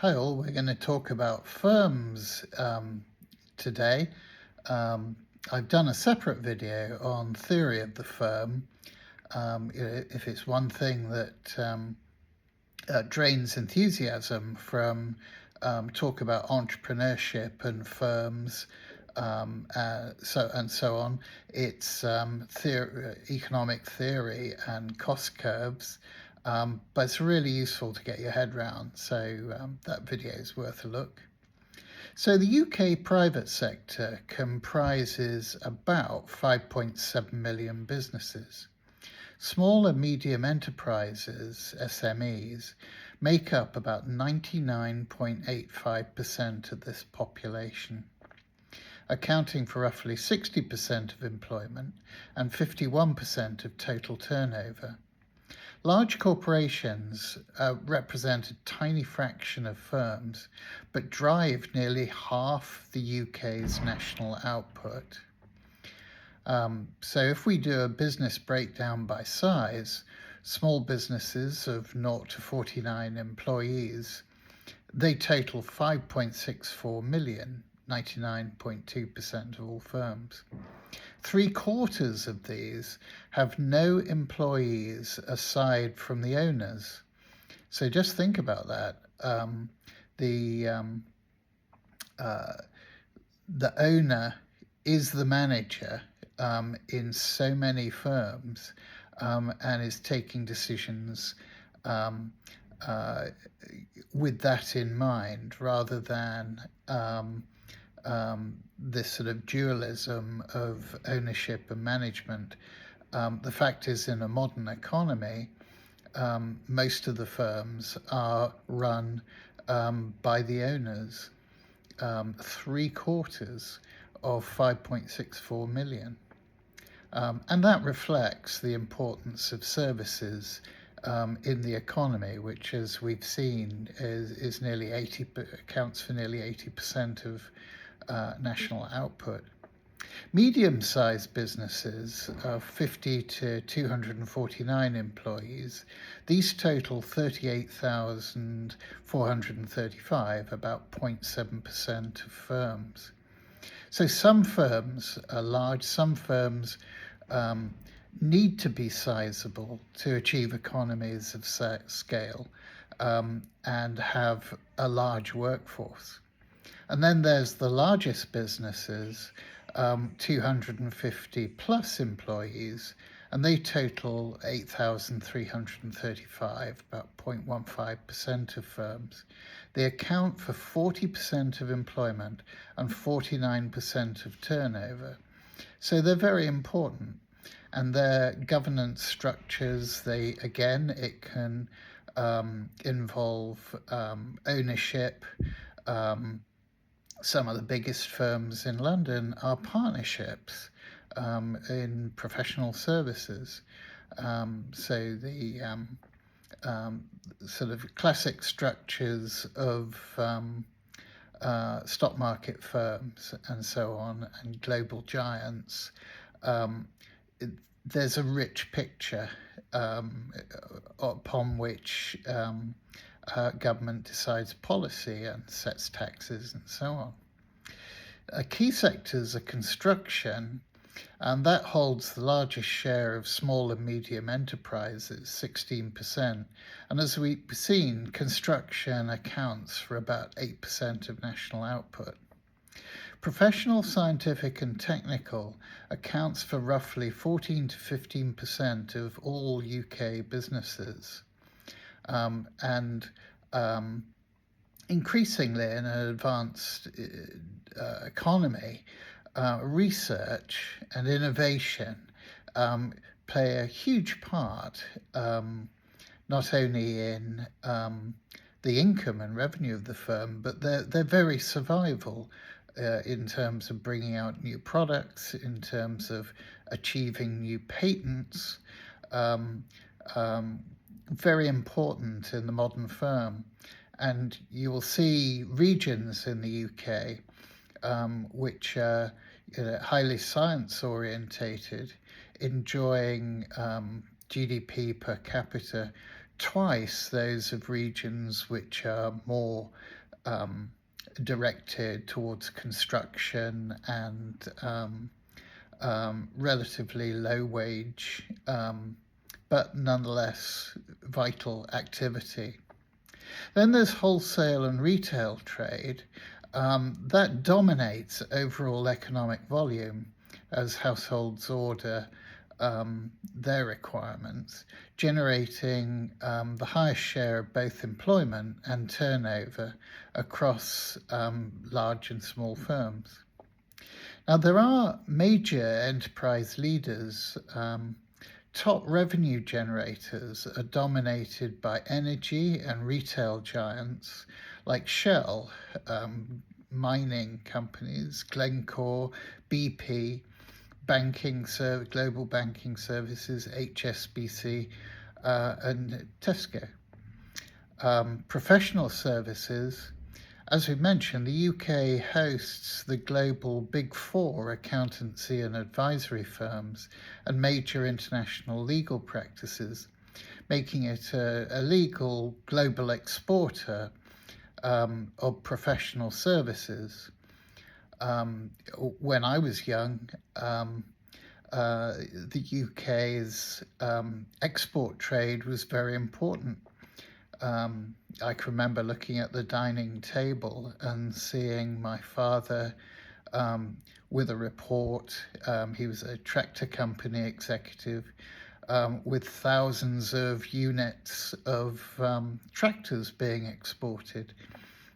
Hi all, we're going to talk about firms today. Um, I've done a separate video on theory of the firm. If it's one thing that drains enthusiasm from talk about entrepreneurship and firms, so on, it's economic theory and cost curves. But it's really useful to get your head around, so that video is worth a look. So the UK private sector comprises about 5.7 million businesses. Small and medium enterprises, SMEs, make up about 99.85% of this population, accounting for roughly 60% of employment and 51% of total turnover. Large corporations represent a tiny fraction of firms, but drive nearly half the UK's national output. So if we do a business breakdown by size, small businesses of 0 to 49 employees, they total 5.64 million, 99.2% of all firms. 3/4 of these have no employees aside from the owners. So just think about that. The owner is the manager in so many firms and is taking decisions with that in mind, rather than this sort of dualism of ownership and management. The fact is, in a modern economy, most of the firms are run by the owners. 3/4 of 5.64 million. And that reflects the importance of services in the economy, which, as we've seen, is nearly accounts for nearly 80% of national output. Medium-sized businesses of 50 to 249 employees, these total 38,435, about 0.7% of firms. So some firms are large, some firms need to be sizable to achieve economies of scale and have a large workforce. And then there's the largest businesses, 250 plus employees, and they total 8,335, about 0.15% of firms. They account for 40% of employment and 49% of turnover. So they're very important. And their governance structures, it can involve ownership. Some of the biggest firms in London are partnerships in professional services. So the sort of classic structures of stock market firms and so on, and global giants, there's a rich picture upon which government decides policy and sets taxes and so on. Key sectors are construction, and that holds the largest share of small and medium enterprises, 16%. And as we've seen, construction accounts for about 8% of national output. Professional, scientific and technical accounts for roughly 14 to 15% of all UK businesses. Increasingly in an advanced economy, research and innovation play a huge part, not only in the income and revenue of the firm, but their very survival in terms of bringing out new products, in terms of achieving new patents. Very important in the modern firm. And you will see regions in the UK which are highly science orientated, enjoying GDP per capita twice those of regions which are more directed towards construction and relatively low wage, but nonetheless vital activity. Then there's wholesale and retail trade. That dominates overall economic volume as households order their requirements, generating the highest share of both employment and turnover across large and small firms. Now, there are major enterprise leaders. Top revenue generators are dominated by energy and retail giants like Shell, mining companies, Glencore, BP, global banking services, HSBC, and Tesco. Professional services, as we mentioned, the UK hosts the global Big Four accountancy and advisory firms and major international legal practices, making it a legal global exporter of professional services. When I was young, the UK's export trade was very important. I can remember looking at the dining table and seeing my father with a report. He was a tractor company executive with thousands of units of tractors being exported.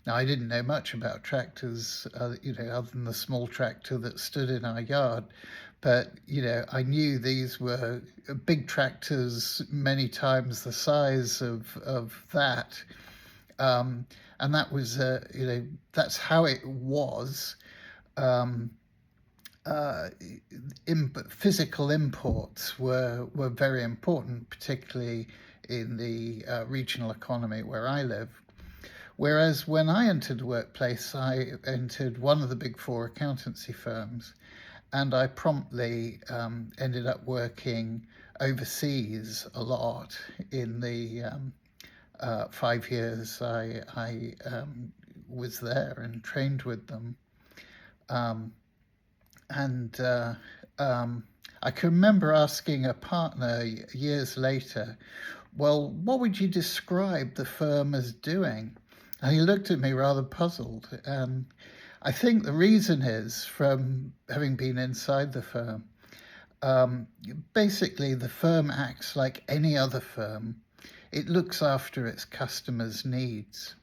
Now, I didn't know much about tractors, other than the small tractor that stood in our yard. But, I knew these were big tractors, many times the size of that. And that was, that's how it was. Physical imports were very important, particularly in the regional economy where I live. Whereas when I entered the workplace, I entered one of the Big Four accountancy firms, and I promptly ended up working overseas a lot in the 5 years I was there and trained with them. I can remember asking a partner years later, well, what would you describe the firm as doing? And he looked at me rather puzzled. And I think the reason is, from having been inside the firm, basically the firm acts like any other firm. It looks after its customers' needs.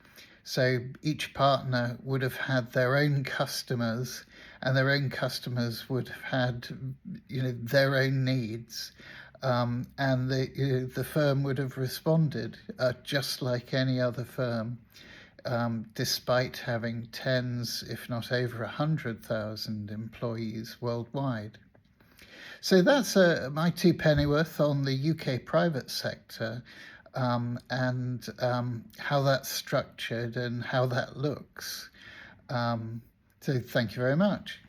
So each partner would have had their own customers, and their own customers would have had, their own needs. And the firm would have responded just like any other firm, despite having tens, if not over 100,000 employees worldwide. So that's my two pennyworth on the UK private sector, and how that's structured and how that looks. So thank you very much.